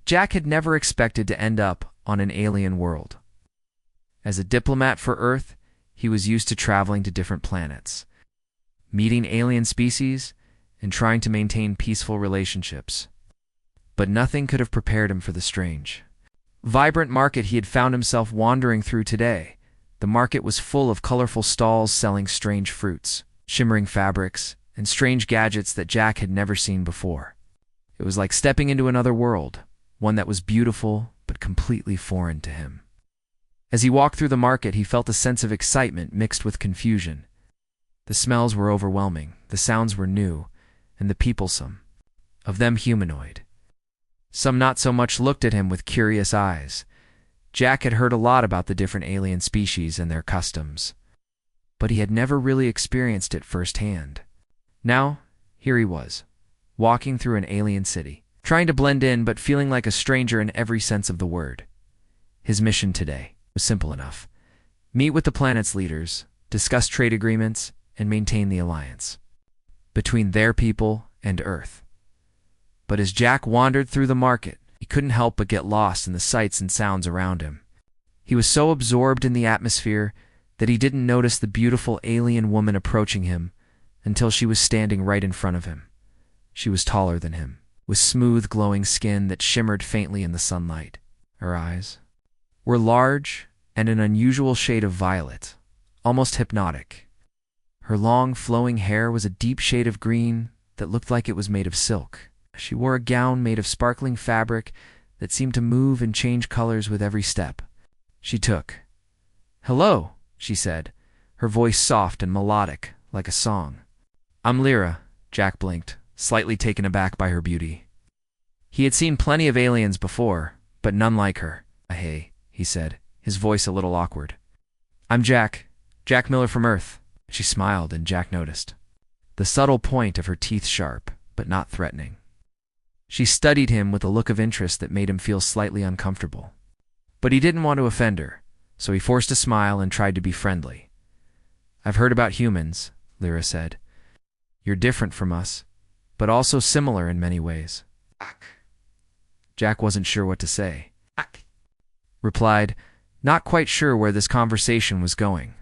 Jack had never expected to end up on an alien world. As a diplomat for Earth, he was used to traveling to different planets, meeting alien species, and trying to maintain peaceful relationships. But nothing could have prepared him for the strange, vibrant market he had found himself wandering through today. The market was full of colorful stalls selling strange fruits, shimmering fabrics, and strange gadgets that Jack had never seen before. It was like stepping into another world, one that was beautiful but completely foreign to him. As he walked through the market, he felt a sense of excitement mixed with confusion. The smells were overwhelming, the sounds were new, and the people, some of them humanoid. Some not so much, looked at him with curious eyes. Jack had heard a lot about the different alien species and their customs, but he had never really experienced it firsthand. Now, here he was, walking through an alien city, trying to blend in but feeling like a stranger in every sense of the word. His mission today was simple enough: meet with the planet's leaders, discuss trade agreements, and maintain the alliance between their people and Earth. But as Jack wandered through the market, he couldn't help but get lost in the sights and sounds around him. He was so absorbed in the atmosphere that he didn't notice the beautiful alien woman approaching him until she was standing right in front of him. She was taller than him, with smooth, glowing skin that shimmered faintly in the sunlight. Her eyes were large and an unusual shade of violet, almost hypnotic. Her long, flowing hair was a deep shade of green that looked like it was made of silk. She wore a gown made of sparkling fabric that seemed to move and change colors with every step she took. "Hello," she said, her voice soft and melodic, like a song. "I'm Lyra," Jack blinked, slightly taken aback by her beauty. He had seen plenty of aliens before, but none like her. "Hey," he said, his voice a little awkward. "I'm Jack Miller from Earth." She smiled, and Jack noticed the subtle point of her teeth, sharp, but not threatening. She studied him with a look of interest that made him feel slightly uncomfortable. But he didn't want to offend her, so he forced a smile and tried to be friendly. "I've heard about humans," Lyra said. "You're different from us, but also similar in many ways." Jack wasn't sure what to say. Replied, not quite sure where this conversation was going.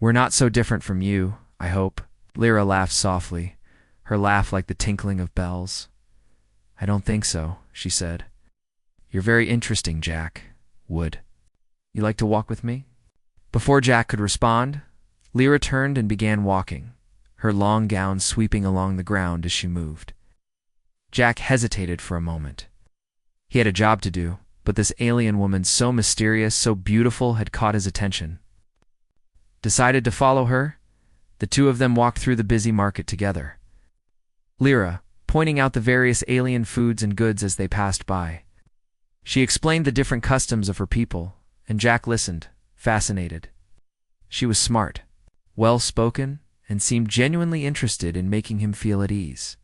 "We're not so different from you, I hope." Lyra laughed softly, her laugh like the tinkling of bells. "I don't think so," she said. "You're very interesting, Jack. Would you like to walk with me?" Before Jack could respond, Lyra turned and began walking, her long gown sweeping along the ground as she moved. Jack hesitated for a moment. He had a job to do, but this alien woman, so mysterious, so beautiful, had caught his attention. Decided to follow her, the two of them walked through the busy market together, Lyra pointing out the various alien foods and goods as they passed by. She explained the different customs of her people, and Jack listened, fascinated. She was smart, well-spoken, and seemed genuinely interested in making him feel at ease.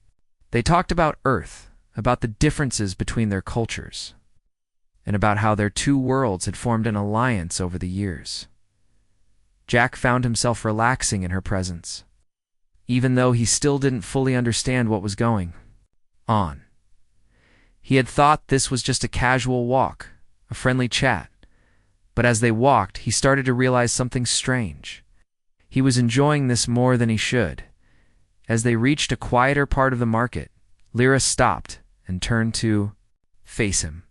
They talked about Earth, about the differences between their cultures, and about how their two worlds had formed an alliance over the years. Jack found himself relaxing in her presence, even though he still didn't fully understand what was going on. He had thought this was just a casual walk, a friendly chat, but as they walked, he started to realize something strange. He was enjoying this more than he should. As they reached a quieter part of the market, Lyra stopped and turned to face him.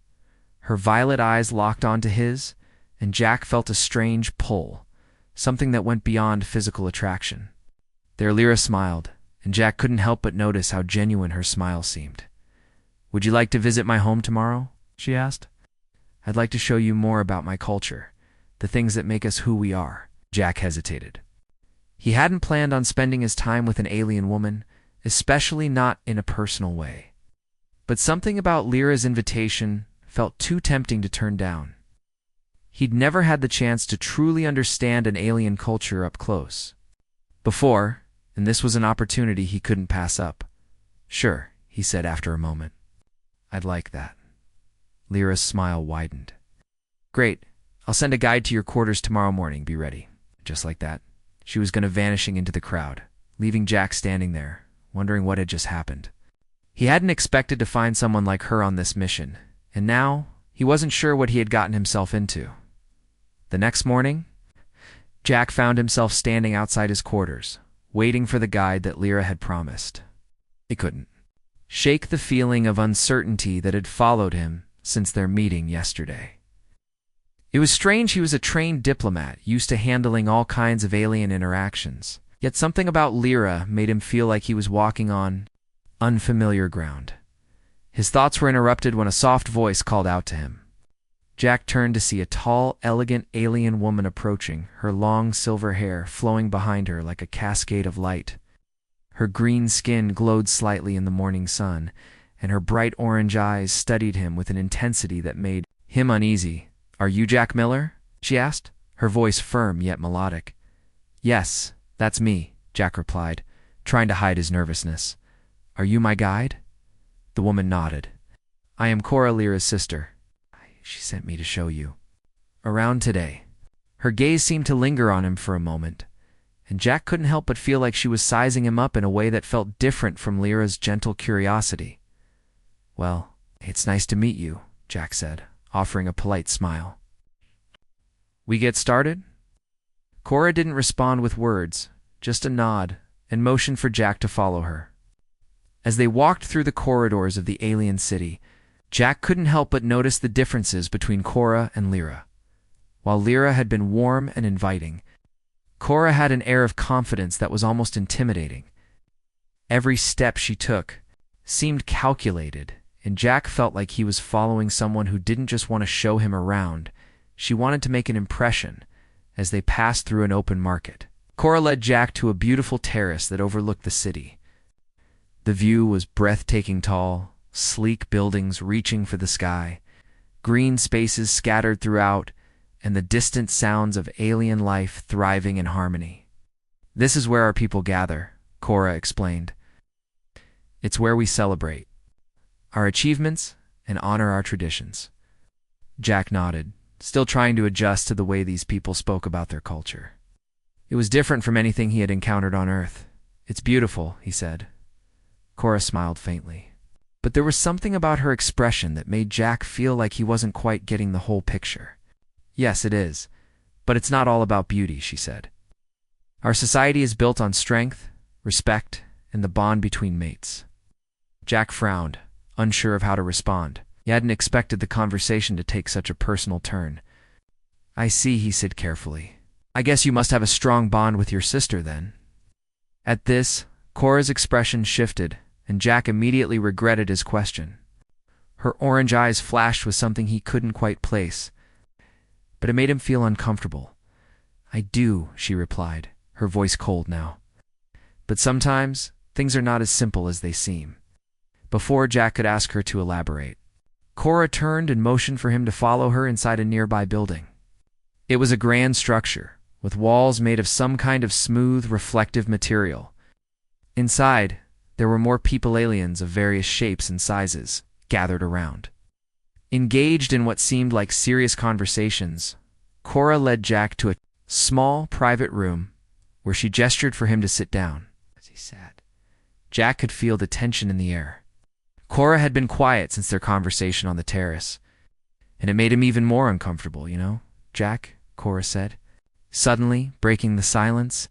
Her violet eyes locked onto his, and Jack felt a strange pull, something that went beyond physical attraction. There, Lyra smiled, and Jack couldn't help but notice how genuine her smile seemed. "Would you like to visit my home tomorrow?" she asked. "I'd like to show you more about my culture, the things that make us who we are." Jack hesitated. He hadn't planned on spending his time with an alien woman, especially not in a personal way. But something about Lyra's invitation felt too tempting to turn down. He'd never had the chance to truly understand an alien culture up close before, and this was an opportunity he couldn't pass up. "Sure," he said after a moment. "I'd like that." Lyra's smile widened. "Great. I'll send a guide to your quarters tomorrow morning. Be ready." Just like that, she was vanishing into the crowd, leaving Jack standing there, wondering what had just happened. He hadn't expected to find someone like her on this mission, And now, he wasn't sure what he had gotten himself into. The next morning, Jack found himself standing outside his quarters, waiting for the guide that Lyra had promised. He couldn't shake the feeling of uncertainty that had followed him since their meeting yesterday. It was strange. He was a trained diplomat, used to handling all kinds of alien interactions. Yet something about Lyra made him feel like he was walking on unfamiliar ground. His thoughts were interrupted when a soft voice called out to him. Jack turned to see a tall, elegant alien woman approaching, her long silver hair flowing behind her like a cascade of light. Her green skin glowed slightly in the morning sun, and her bright orange eyes studied him with an intensity that made him uneasy. "Are you Jack Miller?" she asked, her voice firm yet melodic. "Yes, that's me," Jack replied, trying to hide his nervousness. "Are you my guide?" The woman nodded. "I am Cora, Lyra's sister. She sent me to show you around today." Her gaze seemed to linger on him for a moment, and Jack couldn't help but feel like she was sizing him up in a way that felt different from Lyra's gentle curiosity. "Well, it's nice to meet you," Jack said, offering a polite smile. "We get started?" Cora didn't respond with words, just a nod, and motioned for Jack to follow her. As they walked through the corridors of the alien city, Jack couldn't help but notice the differences between Cora and Lyra. While Lyra had been warm and inviting, Cora had an air of confidence that was almost intimidating. Every step she took seemed calculated, and Jack felt like he was following someone who didn't just want to show him around. She wanted to make an impression. As they passed through an open market, Cora led Jack to a beautiful terrace that overlooked the city. The view was breathtaking, tall, sleek buildings reaching for the sky, green spaces scattered throughout, and the distant sounds of alien life thriving in harmony. "This is where our people gather," Cora explained. "It's where we celebrate our achievements and honor our traditions." Jack nodded, still trying to adjust to the way these people spoke about their culture. It was different from anything he had encountered on Earth. "It's beautiful," he said. Cora smiled faintly, but there was something about her expression that made Jack feel like he wasn't quite getting the whole picture. "Yes, it is, but it's not all about beauty," she said. "Our society is built on strength, respect, and the bond between mates." Jack frowned, unsure of how to respond. He hadn't expected the conversation to take such a personal turn. "I see," he said carefully. "I guess you must have a strong bond with your sister, then." At this, Cora's expression shifted, and Jack immediately regretted his question. Her orange eyes flashed with something he couldn't quite place, but it made him feel uncomfortable. "I do," she replied, her voice cold now. "But sometimes, things are not as simple as they seem." Before Jack could ask her to elaborate, Cora turned and motioned for him to follow her inside a nearby building. It was a grand structure, with walls made of some kind of smooth, reflective material. Inside, there were more people, aliens of various shapes and sizes, gathered around. Engaged in what seemed like serious conversations, Cora led Jack to a small, private room where she gestured for him to sit down. As he sat, Jack could feel the tension in the air. Cora had been quiet since their conversation on the terrace, and it made him even more uncomfortable, "You know, Jack," Cora said, suddenly breaking the silence,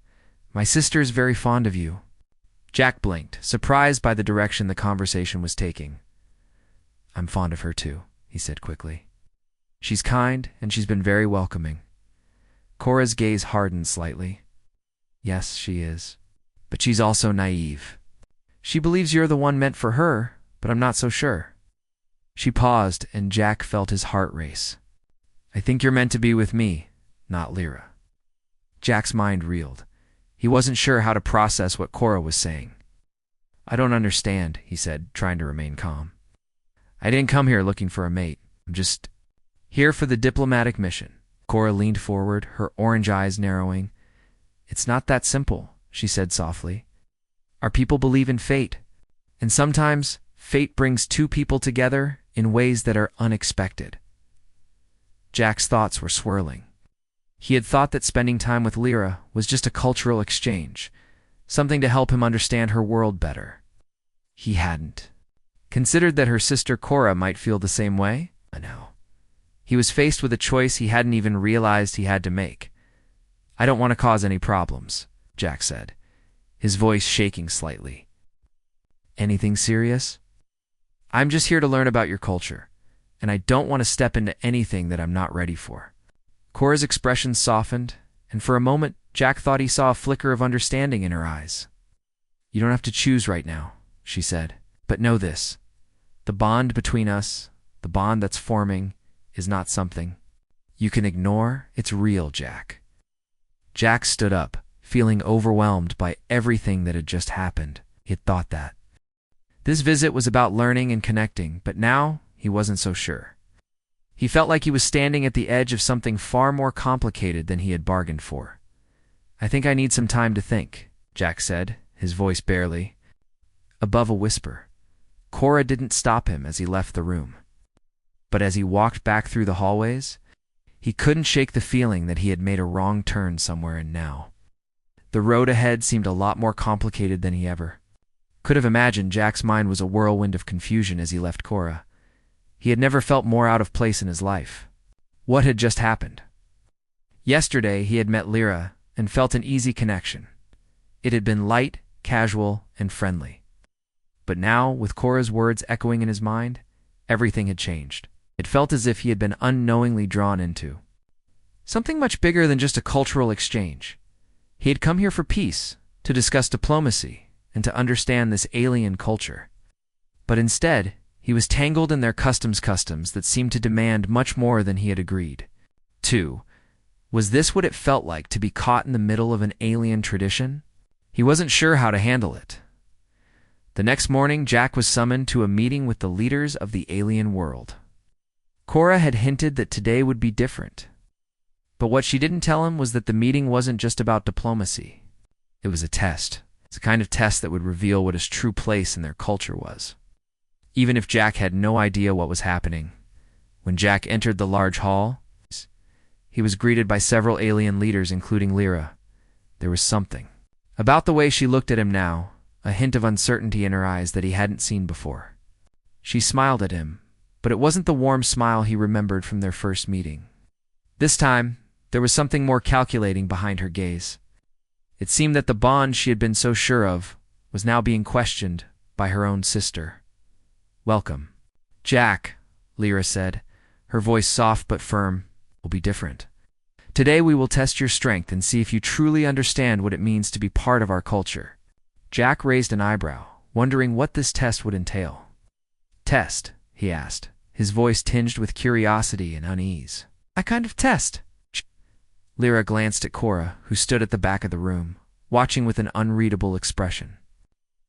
"my sister is very fond of you." Jack blinked, surprised by the direction the conversation was taking. "I'm fond of her too," he said quickly. "She's kind, and she's been very welcoming." Cora's gaze hardened slightly. "Yes, she is. But she's also naive. She believes you're the one meant for her, but I'm not so sure." She paused, and Jack felt his heart race. "I think you're meant to be with me, not Lyra." Jack's mind reeled. He wasn't sure how to process what Cora was saying. "I don't understand," he said, trying to remain calm. "I didn't come here looking for a mate. I'm just here for the diplomatic mission." Cora leaned forward, her orange eyes narrowing. "It's not that simple," she said softly. "Our people believe in fate, and sometimes fate brings two people together in ways that are unexpected." Jack's thoughts were swirling. He had thought that spending time with Lyra was just a cultural exchange, something to help him understand her world better. He hadn't. considered that her sister Cora might feel the same way? No. He was faced with a choice he hadn't even realized he had to make. I don't want to cause any problems, Jack said, his voice shaking slightly. Anything serious? I'm just here to learn about your culture, and I don't want to step into anything that I'm not ready for. Cora's expression softened, and for a moment, Jack thought he saw a flicker of understanding in her eyes. You don't have to choose right now, she said, but know this. The bond between us, the bond that's forming, is not something you can ignore. It's real, Jack. Jack stood up, feeling overwhelmed by everything that had just happened. He had thought that this visit was about learning and connecting, but now he wasn't so sure. He felt like he was standing at the edge of something far more complicated than he had bargained for. I think I need some time to think, Jack said, his voice barely above a whisper. Cora didn't stop him as he left the room. But as he walked back through the hallways, he couldn't shake the feeling that he had made a wrong turn somewhere and now. The road ahead seemed a lot more complicated than he ever could have imagined. Jack's mind was a whirlwind of confusion as he left Cora. He had never felt more out of place in his life. What had just happened? Yesterday he had met Lyra and felt an easy connection. It had been light, casual, and friendly. But now, with Cora's words echoing in his mind, everything had changed. It felt as if he had been unknowingly drawn into something much bigger than just a cultural exchange. He had come here for peace, to discuss diplomacy, and to understand this alien culture. But instead, he was tangled in their customs that seemed to demand much more than he had agreed to. Was this what it felt like to be caught in the middle of an alien tradition? He wasn't sure how to handle it. The next morning, Jack was summoned to a meeting with the leaders of the alien world. Cora had hinted that today would be different. But what she didn't tell him was that the meeting wasn't just about diplomacy. It was a test. It's a kind of test that would reveal what his true place in their culture was. Even if Jack had no idea what was happening, when Jack entered the large hall, he was greeted by several alien leaders, including Lyra. There was something about the way she looked at him now, a hint of uncertainty in her eyes that he hadn't seen before. She smiled at him, but it wasn't the warm smile he remembered from their first meeting. This time, there was something more calculating behind her gaze. It seemed that the bond she had been so sure of was now being questioned by her own sister. Welcome. Jack, Lyra said, her voice soft but firm, will be different. Today we will test your strength and see if you truly understand what it means to be part of our culture. Jack raised an eyebrow, wondering what this test would entail. Test? He asked, his voice tinged with curiosity and unease. A kind of test? Lyra glanced at Cora, who stood at the back of the room, watching with an unreadable expression.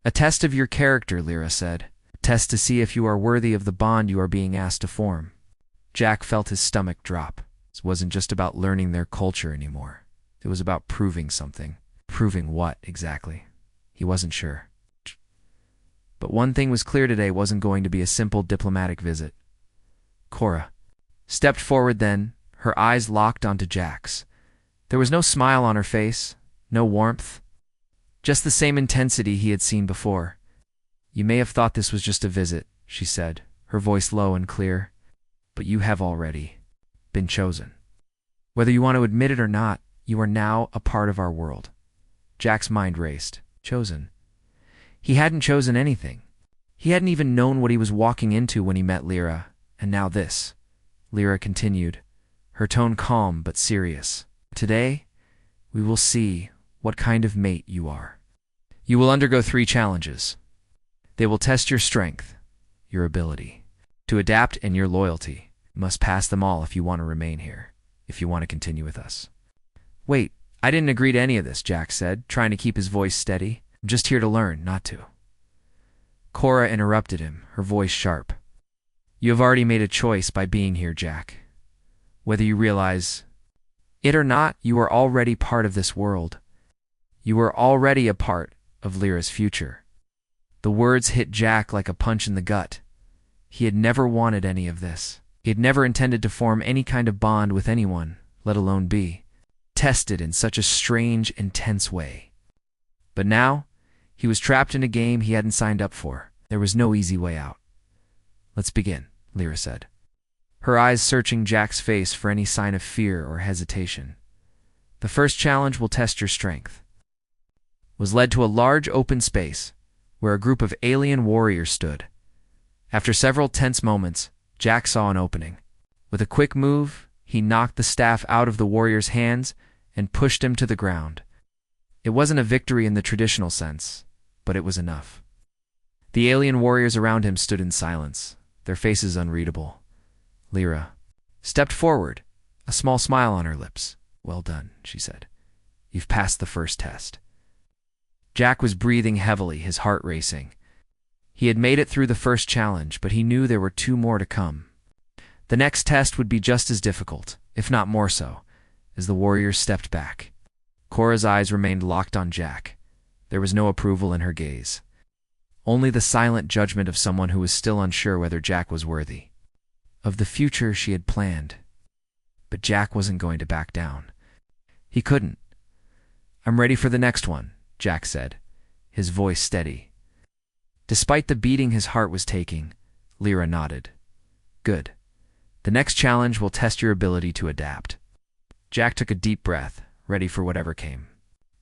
A test of your character, Lyra said. A test to see if you are worthy of the bond you are being asked to form. Jack felt his stomach drop. This wasn't just about learning their culture anymore. It was about proving something. Proving what, exactly? He wasn't sure. But one thing was clear today: wasn't going to be a simple diplomatic visit. Cora stepped forward then, her eyes locked onto Jack's. There was no smile on her face, no warmth, just the same intensity he had seen before. You may have thought this was just a visit, she said, her voice low and clear, but you have already been chosen. Whether you want to admit it or not, you are now a part of our world. Jack's mind raced. Chosen? He hadn't chosen anything. He hadn't even known what he was walking into when he met Lyra, and now this. Lyra continued, her tone calm but serious. Today, we will see what kind of mate you are. You will undergo 3 challenges. They will test your strength, your ability to adapt, and your loyalty. You must pass them all if you want to remain here, if you want to continue with us. Wait, I didn't agree to any of this, Jack said, trying to keep his voice steady. I'm just here to learn, not to. Cora interrupted him, her voice sharp. You have already made a choice by being here, Jack. Whether you realize it or not, you are already part of this world. You are already a part of Lyra's future. The words hit Jack like a punch in the gut. He had never wanted any of this. He had never intended to form any kind of bond with anyone, let alone be tested in such a strange, intense way. But now, he was trapped in a game he hadn't signed up for. There was no easy way out. Let's begin, Lyra said, her eyes searching Jack's face for any sign of fear or hesitation. The first challenge will test your strength. Was led to a large open space where a group of alien warriors stood. After several tense moments, Jack saw an opening. With a quick move, he knocked the staff out of the warrior's hands and pushed him to the ground. It wasn't a victory in the traditional sense, but it was enough. The alien warriors around him stood in silence, their faces unreadable. Lyra stepped forward, a small smile on her lips. "Well done," she said. "You've passed the first test." Jack was breathing heavily, his heart racing. He had made it through the first challenge, but he knew there were 2 more to come. The next test would be just as difficult, if not more so, as the warriors stepped back. Cora's eyes remained locked on Jack. There was no approval in her gaze. Only the silent judgment of someone who was still unsure whether Jack was worthy of the future she had planned. But Jack wasn't going to back down. He couldn't. "I'm ready for the next one," Jack said, his voice steady. Despite the beating his heart was taking, Lyra nodded. "Good. The next challenge will test your ability to adapt." Jack took a deep breath, ready for whatever came.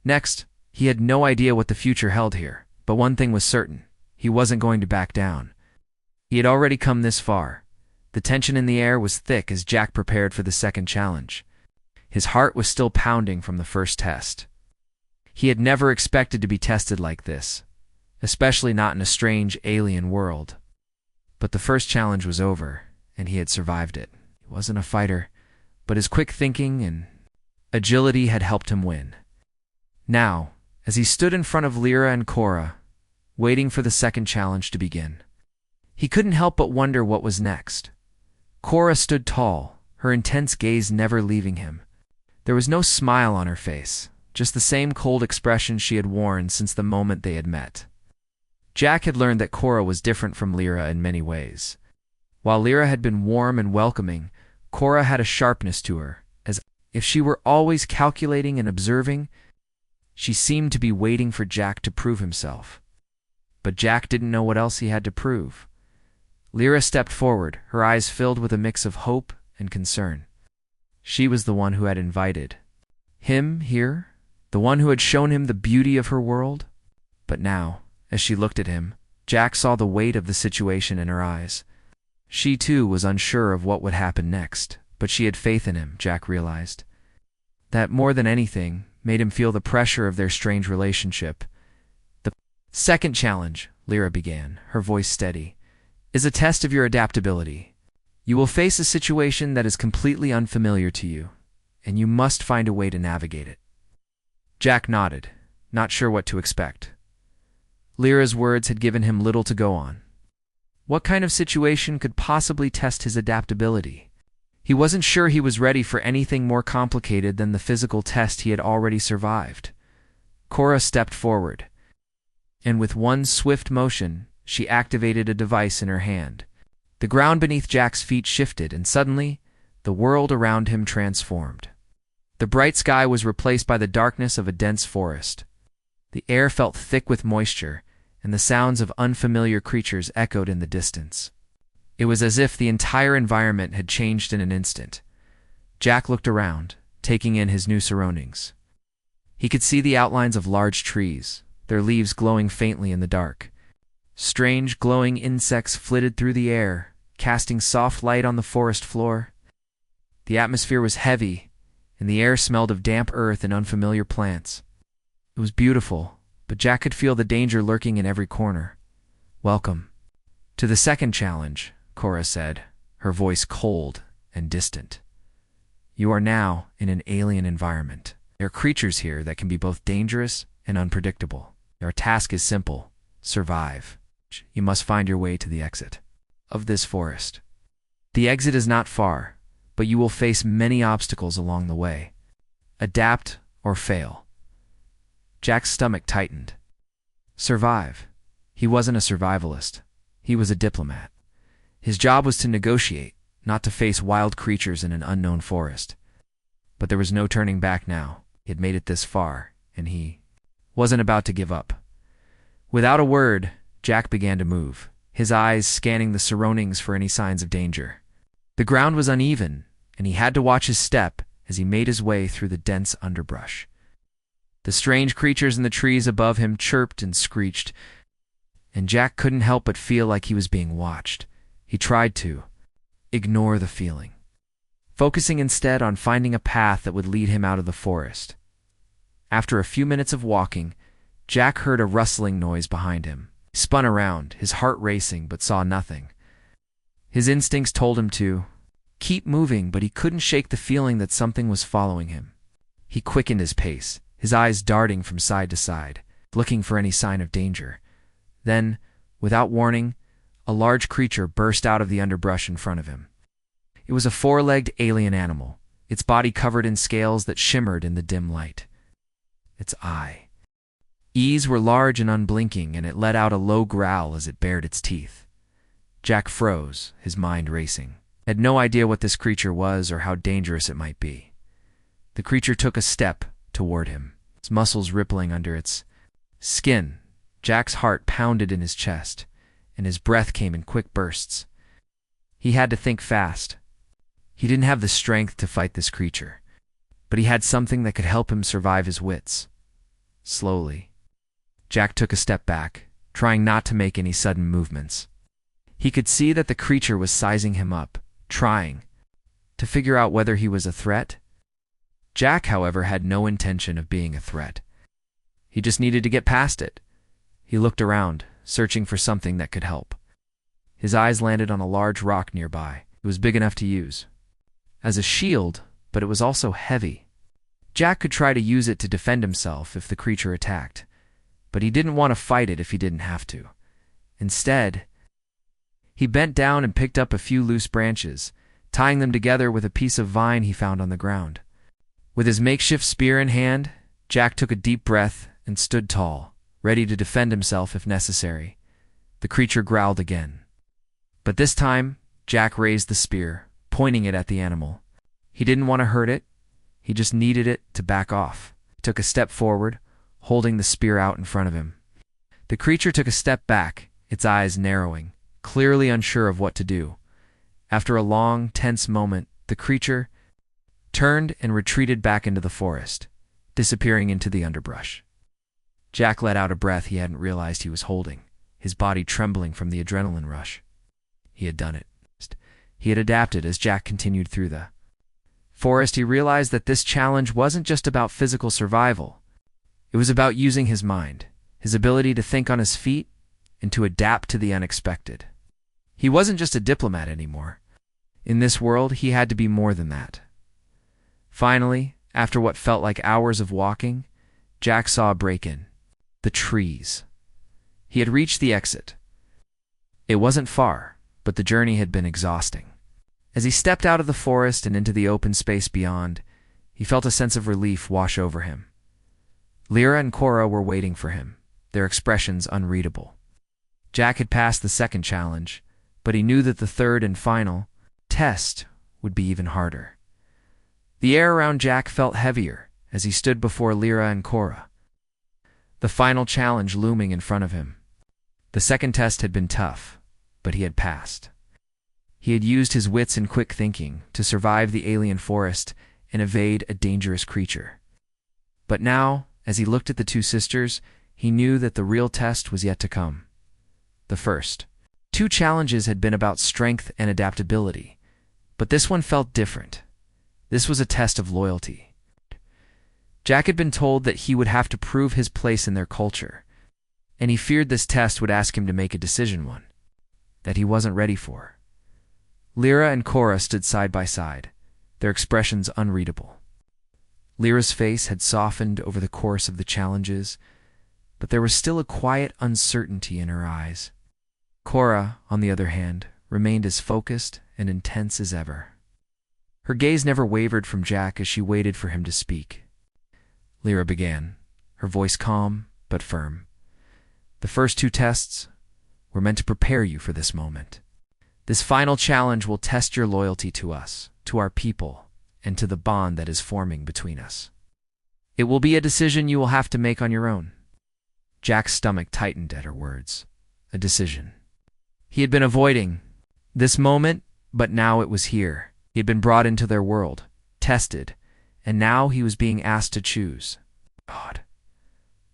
Next, he had no idea what the future held here, but one thing was certain: he wasn't going to back down. He had already come this far. The tension in the air was thick as Jack prepared for the second challenge. His heart was still pounding from the first test. He had never expected to be tested like this, especially not in a strange alien world. But the first challenge was over, and he had survived it. He wasn't a fighter, but his quick thinking and agility had helped him win. Now, as he stood in front of Lyra and Cora, waiting for the second challenge to begin, he couldn't help but wonder what was next. Cora stood tall, her intense gaze never leaving him. There was no smile on her face, just the same cold expression she had worn since the moment they had met. Jack had learned that Cora was different from Lyra in many ways. While Lyra had been warm and welcoming, Cora had a sharpness to her, as if she were always calculating and observing. She seemed to be waiting for Jack to prove himself. But Jack didn't know what else he had to prove. Lyra stepped forward, her eyes filled with a mix of hope and concern. She was the one who had invited him here, the one who had shown him the beauty of her world. But now, as she looked at him, Jack saw the weight of the situation in her eyes. She too was unsure of what would happen next, but she had faith in him, Jack realized. That, more than anything, made him feel the pressure of their strange relationship. "The second challenge," Lyra began, her voice steady, "is a test of your adaptability. You will face a situation that is completely unfamiliar to you, and you must find a way to navigate it." Jack nodded, not sure what to expect. Lyra's words had given him little to go on. What kind of situation could possibly test his adaptability? He wasn't sure he was ready for anything more complicated than the physical test he had already survived. Cora stepped forward, and with one swift motion, she activated a device in her hand. The ground beneath Jack's feet shifted, and suddenly, the world around him transformed. The bright sky was replaced by the darkness of a dense forest. The air felt thick with moisture, and the sounds of unfamiliar creatures echoed in the distance. It was as if the entire environment had changed in an instant. Jack looked around, taking in his new surroundings. He could see the outlines of large trees, their leaves glowing faintly in the dark. Strange, glowing insects flitted through the air, casting soft light on the forest floor. The atmosphere was heavy, and the air smelled of damp earth and unfamiliar plants. It was beautiful, but Jack could feel the danger lurking in every corner. "Welcome to the second challenge," Cora said, her voice cold and distant. "You are now in an alien environment. There are creatures here that can be both dangerous and unpredictable. Our task is simple: survive. You must find your way to the exit of this forest. The exit is not far, but you will face many obstacles along the way. Adapt or fail." Jack's stomach tightened. Survive. He wasn't a survivalist. He was a diplomat. His job was to negotiate, not to face wild creatures in an unknown forest. But there was no turning back now. He had made it this far, and he wasn't about to give up. Without a word, Jack began to move, his eyes scanning the surroundings for any signs of danger. The ground was uneven, and he had to watch his step as he made his way through the dense underbrush. The strange creatures in the trees above him chirped and screeched, and Jack couldn't help but feel like he was being watched. He tried to ignore the feeling, focusing instead on finding a path that would lead him out of the forest. After a few minutes of walking, Jack heard a rustling noise behind him. He spun around, his heart racing, but saw nothing. His instincts told him to keep moving, but he couldn't shake the feeling that something was following him. He quickened his pace, his eyes darting from side to side, looking for any sign of danger. Then, without warning, a large creature burst out of the underbrush in front of him. It was a four-legged alien animal, its body covered in scales that shimmered in the dim light. Its eyes were large and unblinking, and it let out a low growl as it bared its teeth. Jack froze, his mind racing. He had no idea what this creature was or how dangerous it might be. The creature took a step toward him, its muscles rippling under its skin. Jack's heart pounded in his chest, and his breath came in quick bursts. He had to think fast. He didn't have the strength to fight this creature, but he had something that could help him survive his wits. Slowly, Jack took a step back, trying not to make any sudden movements. He could see that the creature was sizing him up, trying to figure out whether he was a threat. Jack, however, had no intention of being a threat. He just needed to get past it. He looked around, searching for something that could help. His eyes landed on a large rock nearby. It was big enough to use as a shield, but it was also heavy. Jack could try to use it to defend himself if the creature attacked, but he didn't want to fight it if he didn't have to. Instead, he bent down and picked up a few loose branches, tying them together with a piece of vine he found on the ground. With his makeshift spear in hand, Jack took a deep breath and stood tall, ready to defend himself if necessary. The creature growled again. But this time, Jack raised the spear, pointing it at the animal. He didn't want to hurt it. He just needed it to back off. He took a step forward, holding the spear out in front of him. The creature took a step back, its eyes narrowing, clearly unsure of what to do. After a long, tense moment, the creature turned and retreated back into the forest, disappearing into the underbrush. Jack let out a breath he hadn't realized he was holding, his body trembling from the adrenaline rush. He had done it. He had adapted as Jack continued through the forest. He realized that this challenge wasn't just about physical survival. It was about using his mind, his ability to think on his feet, and to adapt to the unexpected. He wasn't just a diplomat anymore. In this world, he had to be more than that. Finally, after what felt like hours of walking, Jack saw a break-in. The trees. He had reached the exit. It wasn't far, but the journey had been exhausting. As he stepped out of the forest and into the open space beyond, he felt a sense of relief wash over him. Lyra and Cora were waiting for him, their expressions unreadable. Jack had passed the second challenge, but he knew that the third and final test would be even harder. The air around Jack felt heavier as he stood before Lyra and Cora, the final challenge looming in front of him. The second test had been tough, but he had passed. He had used his wits and quick thinking to survive the alien forest and evade a dangerous creature. But now, as he looked at the two sisters, he knew that the real test was yet to come. The first two challenges had been about strength and adaptability, but this one felt different. This was a test of loyalty. Jack had been told that he would have to prove his place in their culture, and he feared this test would ask him to make a decision, one that he wasn't ready for. Lyra and Cora stood side by side, their expressions unreadable. Lyra's face had softened over the course of the challenges, but there was still a quiet uncertainty in her eyes. Cora, on the other hand, remained as focused and intense as ever. Her gaze never wavered from Jack as she waited for him to speak. Lyra began, her voice calm but firm. The first two tests were meant to prepare you for this moment. This final challenge will test your loyalty to us, to our people, and to the bond that is forming between us. It will be a decision you will have to make on your own. Jack's stomach tightened at her words. A decision. He had been avoiding this moment, but now it was here. He had been brought into their world, tested, and now he was being asked to choose. God.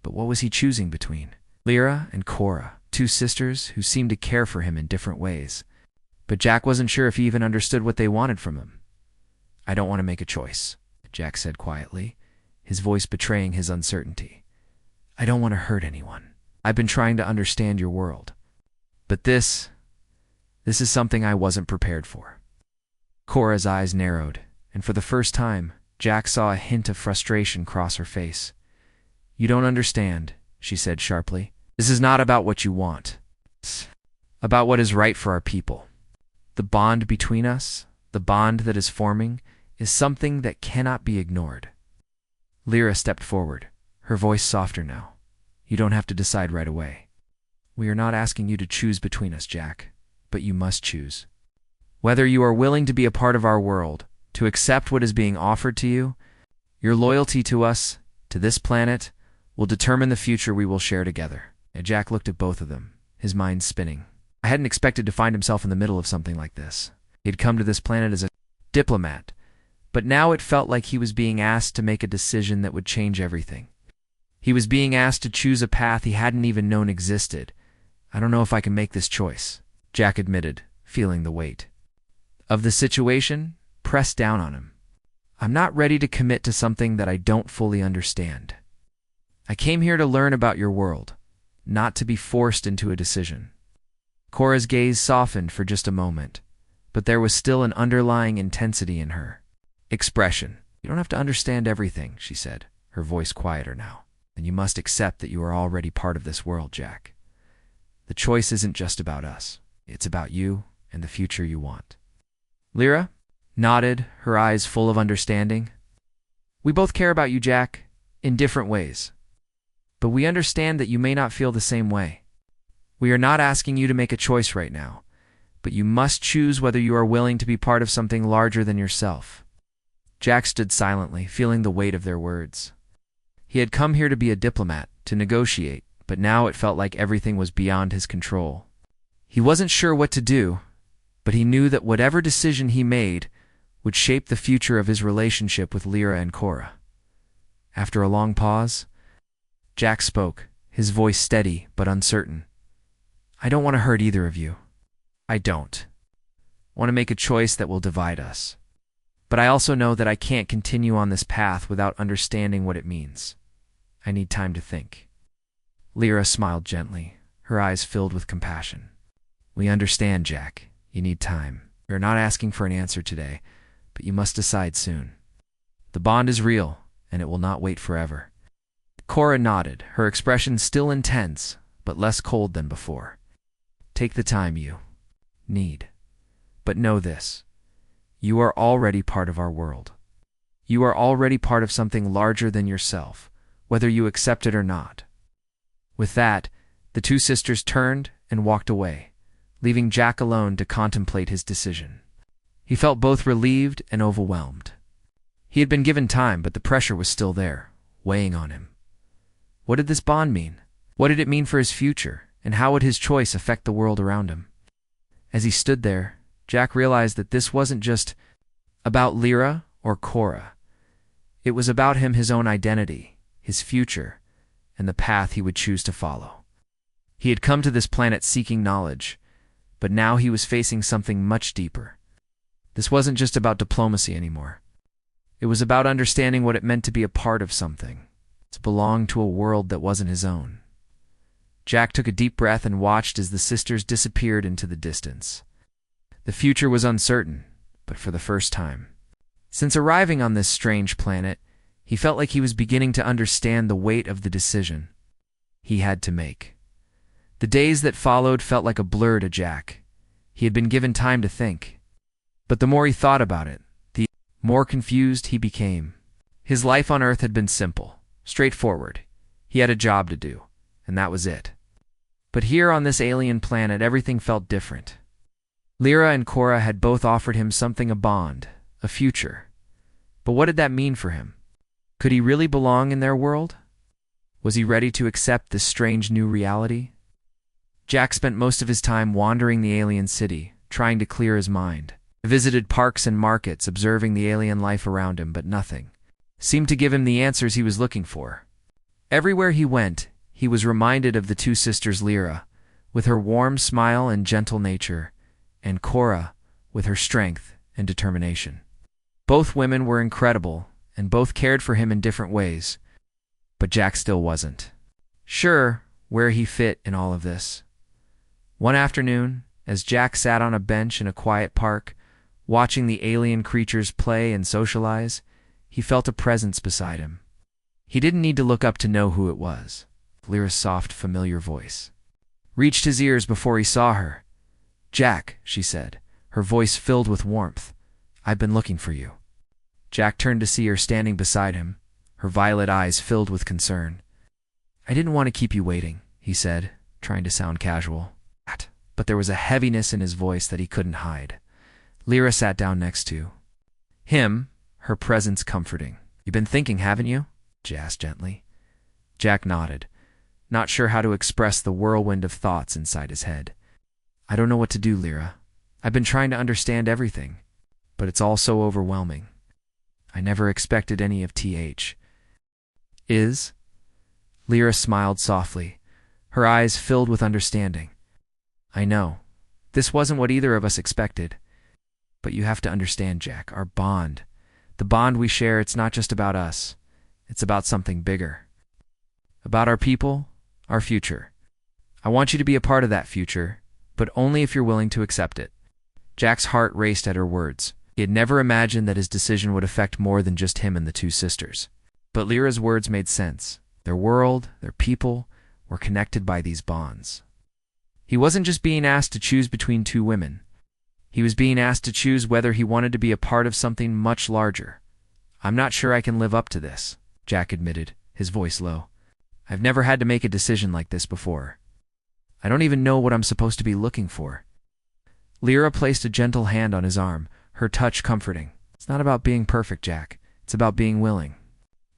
But what was he choosing between? Lyra and Cora, two sisters who seemed to care for him in different ways. But Jack wasn't sure if he even understood what they wanted from him. "I don't want to make a choice," Jack said quietly, his voice betraying his uncertainty. "I don't want to hurt anyone. I've been trying to understand your world. But this is something I wasn't prepared for." Cora's eyes narrowed, and for the first time, Jack saw a hint of frustration cross her face. "You don't understand," she said sharply. "This is not about what you want. It's about what is right for our people. The bond between us, the bond that is forming, is something that cannot be ignored." Lyra stepped forward, her voice softer now. "You don't have to decide right away. We are not asking you to choose between us, Jack, but you must choose. Whether you are willing to be a part of our world, to accept what is being offered to you, your loyalty to us, to this planet, will determine the future we will share together." And Jack looked at both of them, his mind spinning. I hadn't expected to find himself in the middle of something like this. He had come to this planet as a diplomat, but now it felt like he was being asked to make a decision that would change everything. He was being asked to choose a path he hadn't even known existed. "I don't know if I can make this choice," Jack admitted, feeling the weight of the situation pressed down on him. "I'm not ready to commit to something that I don't fully understand. I came here to learn about your world, not to be forced into a decision." Cora's gaze softened for just a moment, but there was still an underlying intensity in her expression. "You don't have to understand everything," she said, her voice quieter now. "And you must accept that you are already part of this world, Jack. The choice isn't just about us. It's about you and the future you want." Lyra nodded, her eyes full of understanding. "We both care about you, Jack, in different ways. But we understand that you may not feel the same way. We are not asking you to make a choice right now, but you must choose whether you are willing to be part of something larger than yourself." Jack stood silently, feeling the weight of their words. He had come here to be a diplomat, to negotiate, but now it felt like everything was beyond his control. He wasn't sure what to do, but he knew that whatever decision he made would shape the future of his relationship with Lyra and Cora. After a long pause, Jack spoke, his voice steady but uncertain. "I don't want to hurt either of you. I don't want to make a choice that will divide us. But I also know that I can't continue on this path without understanding what it means. I need time to think." Lyra smiled gently, her eyes filled with compassion. "We understand, Jack. You need time. We are not asking for an answer today, but you must decide soon. The bond is real, and it will not wait forever." Cora nodded, her expression still intense, but less cold than before. "Take the time you need. But know this. You are already part of our world. You are already part of something larger than yourself, whether you accept it or not." With that, the two sisters turned and walked away, leaving Jack alone to contemplate his decision. He felt both relieved and overwhelmed. He had been given time, but the pressure was still there, weighing on him. What did this bond mean? What did it mean for his future, and how would his choice affect the world around him? As he stood there, Jack realized that this wasn't just about Lyra or Cora. It was about him, his own identity, his future, and the path he would choose to follow. He had come to this planet seeking knowledge, but now he was facing something much deeper. This wasn't just about diplomacy anymore. It was about understanding what it meant to be a part of something, to belong to a world that wasn't his own. Jack took a deep breath and watched as the sisters disappeared into the distance. The future was uncertain, but for the first time. Since arriving on this strange planet, he felt like he was beginning to understand the weight of the decision he had to make. The days that followed felt like a blur to Jack. He had been given time to think. But the more he thought about it, the more confused he became. His life on Earth had been simple, straightforward. He had a job to do, and that was it. But here on this alien planet, everything felt different. Lyra and Cora had both offered him something, a bond, a future. But what did that mean for him? Could he really belong in their world? Was he ready to accept this strange new reality? Jack spent most of his time wandering the alien city, trying to clear his mind. He visited parks and markets, observing the alien life around him, but nothing seemed to give him the answers he was looking for. Everywhere he went, he was reminded of the two sisters, Lyra, with her warm smile and gentle nature, and Cora, with her strength and determination. Both women were incredible, and both cared for him in different ways, but Jack still wasn't sure where he fit in all of this. One afternoon, as Jack sat on a bench in a quiet park, watching the alien creatures play and socialize, he felt a presence beside him. He didn't need to look up to know who it was. Lyra's soft, familiar voice reached his ears before he saw her. "Jack," she said, her voice filled with warmth. "I've been looking for you." Jack turned to see her standing beside him, her violet eyes filled with concern. "I didn't want to keep you waiting," he said, trying to sound casual. But there was a heaviness in his voice that he couldn't hide. Lyra sat down next to him, her presence comforting. "You've been thinking, haven't you?" she asked gently. Jack nodded, not sure how to express the whirlwind of thoughts inside his head. "I don't know what to do, Lyra. I've been trying to understand everything, but it's all so overwhelming. I never expected any of TH. Is?" Lyra smiled softly, her eyes filled with understanding. "I know. This wasn't what either of us expected. But you have to understand, Jack, our bond. The bond we share, it's not just about us. It's about something bigger. About our people, our future. I want you to be a part of that future, but only if you're willing to accept it." Jack's heart raced at her words. He had never imagined that his decision would affect more than just him and the two sisters. But Lyra's words made sense. Their world, their people, were connected by these bonds. He wasn't just being asked to choose between two women. He was being asked to choose whether he wanted to be a part of something much larger. "I'm not sure I can live up to this," Jack admitted, his voice low. "I've never had to make a decision like this before. I don't even know what I'm supposed to be looking for." Lyra placed a gentle hand on his arm, her touch comforting. "It's not about being perfect, Jack. It's about being willing.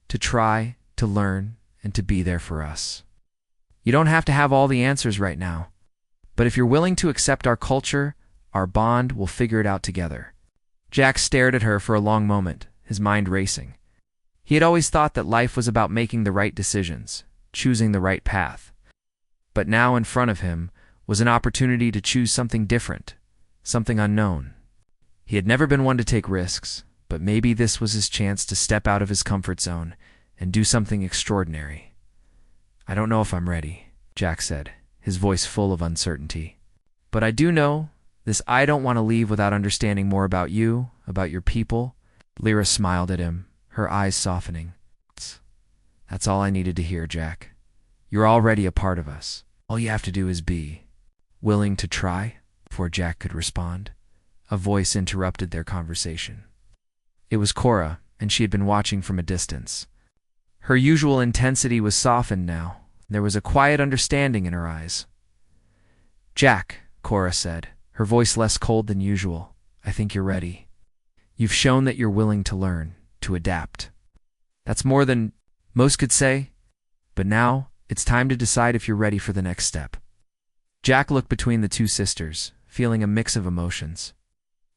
To try, to learn, and to be there for us. You don't have to have all the answers right now. But if you're willing to accept our culture, our bond, we'll figure it out together." Jack stared at her for a long moment, his mind racing. He had always thought that life was about making the right decisions, choosing the right path. But now in front of him was an opportunity to choose something different, something unknown. He had never been one to take risks, but maybe this was his chance to step out of his comfort zone and do something extraordinary. "I don't know if I'm ready," Jack said, his voice full of uncertainty. "But I do know this: I don't want to leave without understanding more about you, about your people." Lyra smiled at him, her eyes softening. "That's all I needed to hear, Jack. You're already a part of us. All you have to do is be willing to try." Before Jack could respond, a voice interrupted their conversation. It was Cora, and she had been watching from a distance. Her usual intensity was softened now. There was a quiet understanding in her eyes. "Jack," Cora said, her voice less cold than usual, "I think you're ready. You've shown that you're willing to learn, to adapt. That's more than most could say. But now, it's time to decide if you're ready for the next step." Jack looked between the two sisters, feeling a mix of emotions.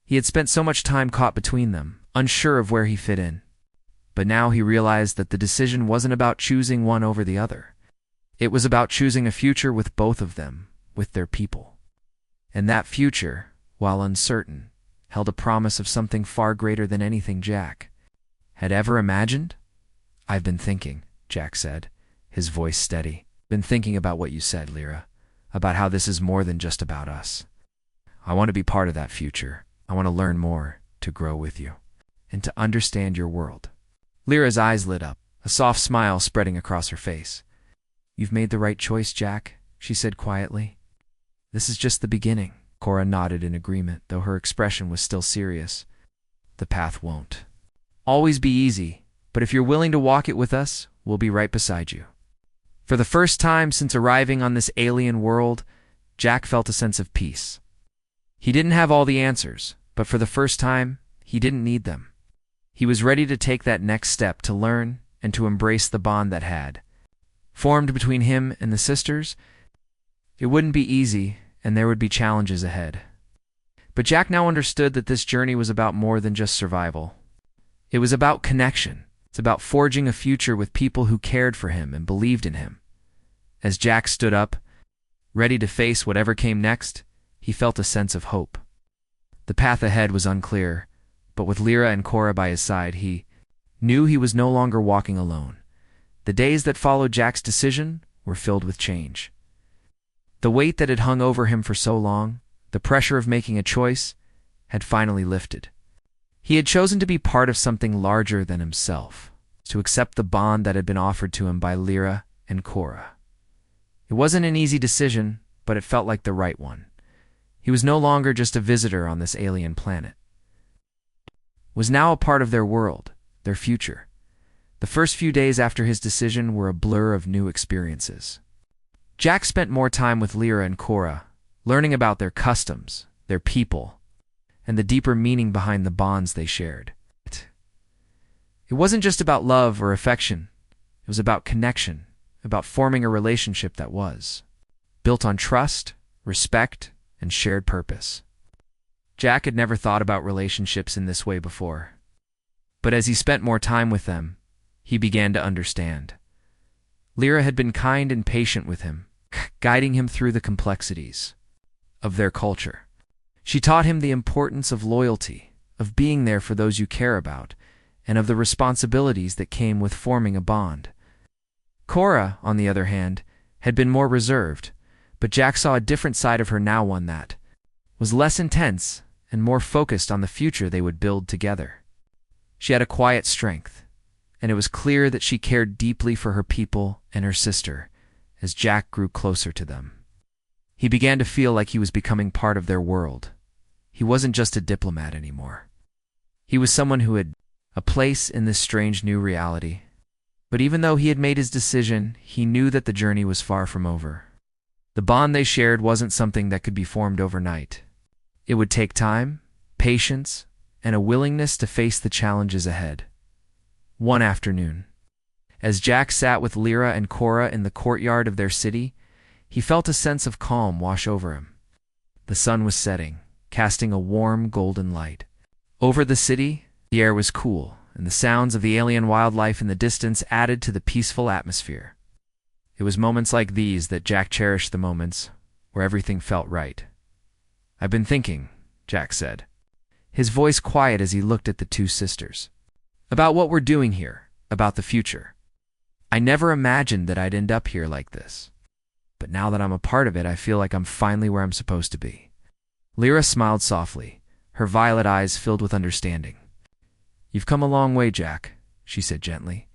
He had spent so much time caught between them, unsure of where he fit in. But now he realized that the decision wasn't about choosing one over the other. It was about choosing a future with both of them, with their people. And that future, while uncertain, held a promise of something far greater than anything Jack had ever imagined. "I've been thinking," Jack said, his voice steady. "Been thinking about what you said, Lyra, about how this is more than just about us. I want to be part of that future. I want to learn more, to grow with you, and to understand your world." Lyra's eyes lit up, a soft smile spreading across her face. "You've made the right choice, Jack," she said quietly. "This is just the beginning." Cora nodded in agreement, though her expression was still serious. "The path won't always be easy, but if you're willing to walk it with us, we'll be right beside you." For the first time since arriving on this alien world, Jack felt a sense of peace. He didn't have all the answers, but for the first time, he didn't need them. He was ready to take that next step, to learn and to embrace the bond that had formed between him and the sisters. It wouldn't be easy, and there would be challenges ahead. But Jack now understood that this journey was about more than just survival. It was about connection. It's about forging a future with people who cared for him and believed in him. As Jack stood up, ready to face whatever came next, he felt a sense of hope. The path ahead was unclear, but with Lyra and Cora by his side, he knew he was no longer walking alone. The days that followed Jack's decision were filled with change. The weight that had hung over him for so long, the pressure of making a choice, had finally lifted. He had chosen to be part of something larger than himself, to accept the bond that had been offered to him by Lyra and Cora. It wasn't an easy decision, but it felt like the right one. He was no longer just a visitor on this alien planet. Was now a part of their world, their future. The first few days after his decision were a blur of new experiences. Jack spent more time with Lyra and Cora, learning about their customs, their people, and the deeper meaning behind the bonds they shared. It wasn't just about love or affection. It was about connection, about forming a relationship that was built on trust, respect, and shared purpose. Jack had never thought about relationships in this way before. But as he spent more time with them, he began to understand. Lyra had been kind and patient with him, guiding him through the complexities of their culture. She taught him the importance of loyalty, of being there for those you care about, and of the responsibilities that came with forming a bond. Cora, on the other hand, had been more reserved, but Jack saw a different side of her now, one that was less intense and more focused on the future they would build together. She had a quiet strength, and it was clear that she cared deeply for her people and her sister as Jack grew closer to them. He began to feel like he was becoming part of their world. He wasn't just a diplomat anymore. He was someone who had a place in this strange new reality. But even though he had made his decision, he knew that the journey was far from over. The bond they shared wasn't something that could be formed overnight. It would take time, patience, and a willingness to face the challenges ahead. One afternoon, as Jack sat with Lyra and Cora in the courtyard of their city, he felt a sense of calm wash over him. The sun was setting, casting a warm golden light. Over the city, the air was cool, and the sounds of the alien wildlife in the distance added to the peaceful atmosphere. It was moments like these that Jack cherished, the moments where everything felt right. "I've been thinking," Jack said, his voice quiet as he looked at the two sisters, "about what we're doing here, about the future. I never imagined that I'd end up here like this. But now that I'm a part of it, I feel like I'm finally where I'm supposed to be." Lyra smiled softly, her violet eyes filled with understanding. "You've come a long way, Jack," she said gently.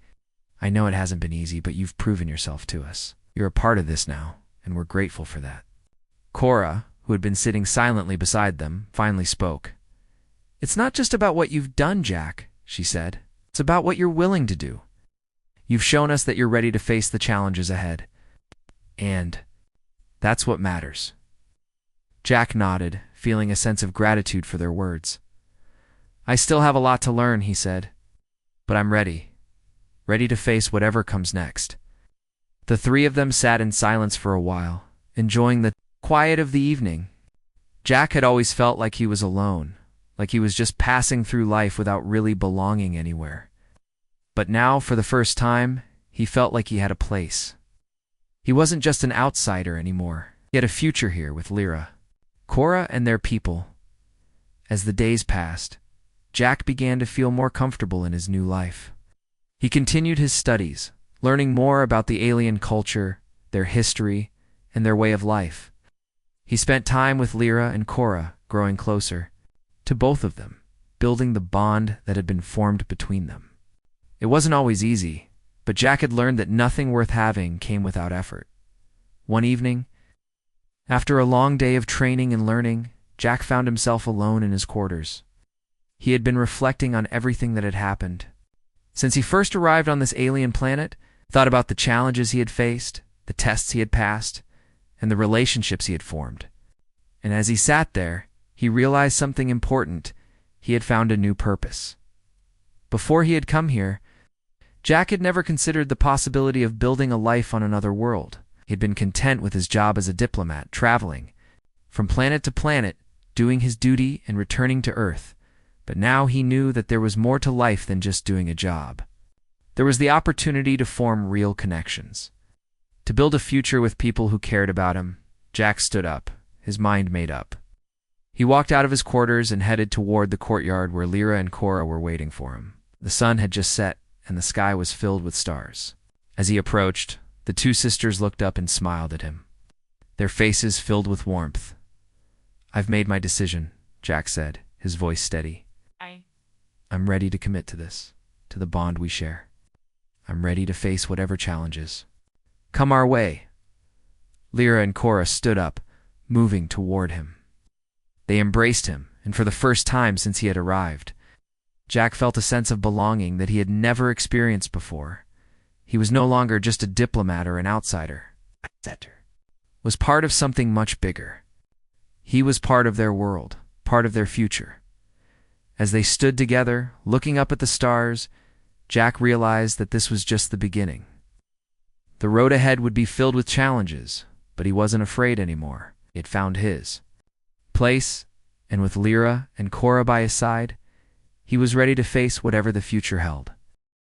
"I know it hasn't been easy, but you've proven yourself to us. You're a part of this now, and we're grateful for that." Cora, who had been sitting silently beside them, finally spoke. "It's not just about what you've done, Jack," she said. "It's about what you're willing to do. You've shown us that you're ready to face the challenges ahead. And that's what matters." Jack nodded, feeling a sense of gratitude for their words. "I still have a lot to learn," he said, "but I'm ready to face whatever comes next." The three of them sat in silence for a while, enjoying the quiet of the evening. Jack had always felt like he was alone, like he was just passing through life without really belonging anywhere. But now, for the first time, he felt like he had a place. He wasn't just an outsider anymore. He had a future here with Lyra, Cora, and their people. As the days passed, Jack began to feel more comfortable in his new life. He continued his studies, learning more about the alien culture, their history, and their way of life. He spent time with Lyra and Cora, growing closer to both of them, building the bond that had been formed between them. It wasn't always easy, but Jack had learned that nothing worth having came without effort. One evening, after a long day of training and learning, Jack found himself alone in his quarters. He had been reflecting on everything that had happened. Since he first arrived on this alien planet, thought about the challenges he had faced, the tests he had passed, and the relationships he had formed. And as he sat there, he realized something important. He had found a new purpose. Before he had come here, Jack had never considered the possibility of building a life on another world. He had been content with his job as a diplomat, traveling from planet to planet, doing his duty and returning to Earth. But now he knew that there was more to life than just doing a job. There was the opportunity to form real connections, to build a future with people who cared about him. Jack stood up, his mind made up. He walked out of his quarters and headed toward the courtyard where Lyra and Cora were waiting for him. The sun had just set, and the sky was filled with stars. As he approached, the two sisters looked up and smiled at him, their faces filled with warmth. "I've made my decision," Jack said, his voice steady. I'm ready to commit to this, to the bond we share. I'm ready to face whatever challenges come our way." Lyra and Cora stood up, moving toward him. They embraced him, and for the first time since he had arrived, Jack felt a sense of belonging that he had never experienced before. He was no longer just a diplomat or an outsider. Was part of something much bigger. He was part of their world, part of their future. As they stood together, looking up at the stars, Jack realized that this was just the beginning. The road ahead would be filled with challenges, but he wasn't afraid anymore. He had found his place, and with Lyra and Cora by his side, he was ready to face whatever the future held.